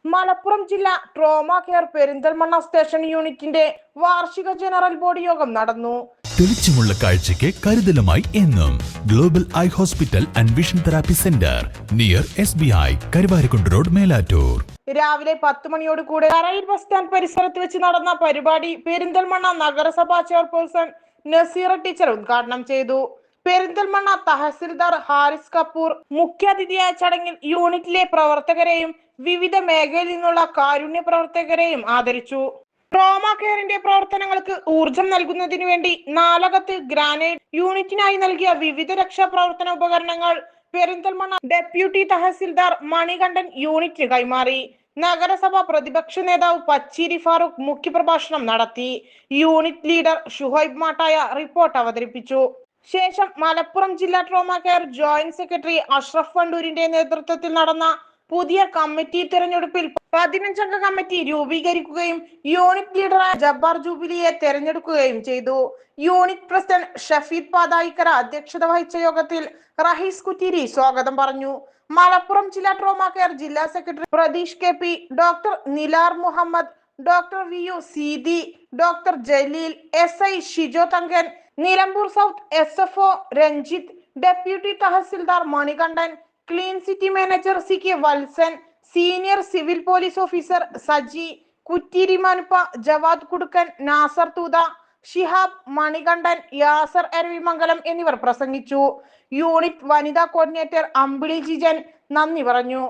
മലപ്പുറം ജില്ലാ trauma care Perinthalmanna station യൂണിറ്റിന്റെ വാർഷിക ജനറൽ ബോഡി യോഗം നടന്നു. തെളിച്ചമുള്ള കാഴ്ചയ്ക്ക് കരുതലുമായി എന്നും global eye hospital and vision therapy centre near SBI Karuvarakundu road, Melattur. രാവിലെ 10 മണിയോട് കൂടെ കരയിൽ ബസ് സ്റ്റാൻഡ് പരിസരത്ത് വെച്ച് നടന്ന പരിപാടി പെരിന്തൽമണ്ണ നഗരസഭാ ചെയർപേഴ്സൺ നസീറ ടീച്ചർ ഉദ്ഘാടനം ചെയ്തു. പെരിന്തൽമണ്ണ തഹസിൽദാർ ഹാരിസ് കപൂർ മുഖ്യാതിഥിയായ ചടങ്ങിൽ യൂണിറ്റിലെ പ്രവർത്തകരെയും വിവിധ മേഖലയിൽ നിന്നുള്ള കാരുണ്യ പ്രവർത്തകരെയും ആദരിച്ചു. ട്രോമ കെയറിന്റെ പ്രവർത്തനങ്ങൾക്ക് ഊർജം നൽകുന്നതിനു വേണ്ടി നാലകത്ത് ഗ്രാനൈറ്റ് യൂണിറ്റിനായി നൽകിയ വിവിധ രക്ഷാപ്രവർത്തന ഉപകരണങ്ങൾ പെരിന്തൽമണ്ണ ഡെപ്യൂട്ടി തഹസിൽദാർ മണികണ്ഠൻ യൂണിറ്റിന് കൈമാറി. നഗരസഭ പ്രതിപക്ഷ നേതാവ് പച്ചീരി ഫാറൂഖ് മുഖ്യപ്രഭാഷണം നടത്തി. Unit leader Shuhaib Mattaya report അവതരിപ്പിച്ചു. ശേഷം മലപ്പുറം ജില്ലാ trauma care joint secretary Ashraf വണ്ടൂരിന്റെ നേതൃത്വത്തിൽ നടന്ന പുതിയ കമ്മിറ്റി തെരഞ്ഞെടുപ്പിൽ 15-അംഗ കമ്മിറ്റി രൂപീകരിക്കുകയും യൂണിറ്റ് ലീഡറായ ജബ്ബാർ ജൂബിലിയെ തെരഞ്ഞെടുക്കുകയും ചെയ്തു. യൂണിറ്റ് പ്രസിഡന്റ് ഷഫീദ് പാതായിക്കര അധ്യക്ഷത വഹിച്ച യോഗത്തിൽ റഹീസ് കുറ്റീരി സ്വാഗതം പറഞ്ഞു. മലപ്പുറം ജില്ലാ ട്രോമ കെയർ ജില്ലാ secretary Pratheesh KP, doctor Nilar Muhammad, doctor VU Seethi, doctor Jaleel, SI Shijo Thankan, Nilambur south SFO Ranjith, deputy tahsildar Manikandan, clean city manager CK Valsan, senior civil police officer Saji, Kuttiri Manuppa, Javad Kudukkan, Nasar Thootha, Shihab, Manikandan, Yasar Aruvimangalam എന്നിവർ പ്രസംഗിച്ചു. യൂണിറ്റ് വനിതാ കോർഡിനേറ്റർ അമ്പിളി ജിജൻ നന്ദി പറഞ്ഞു.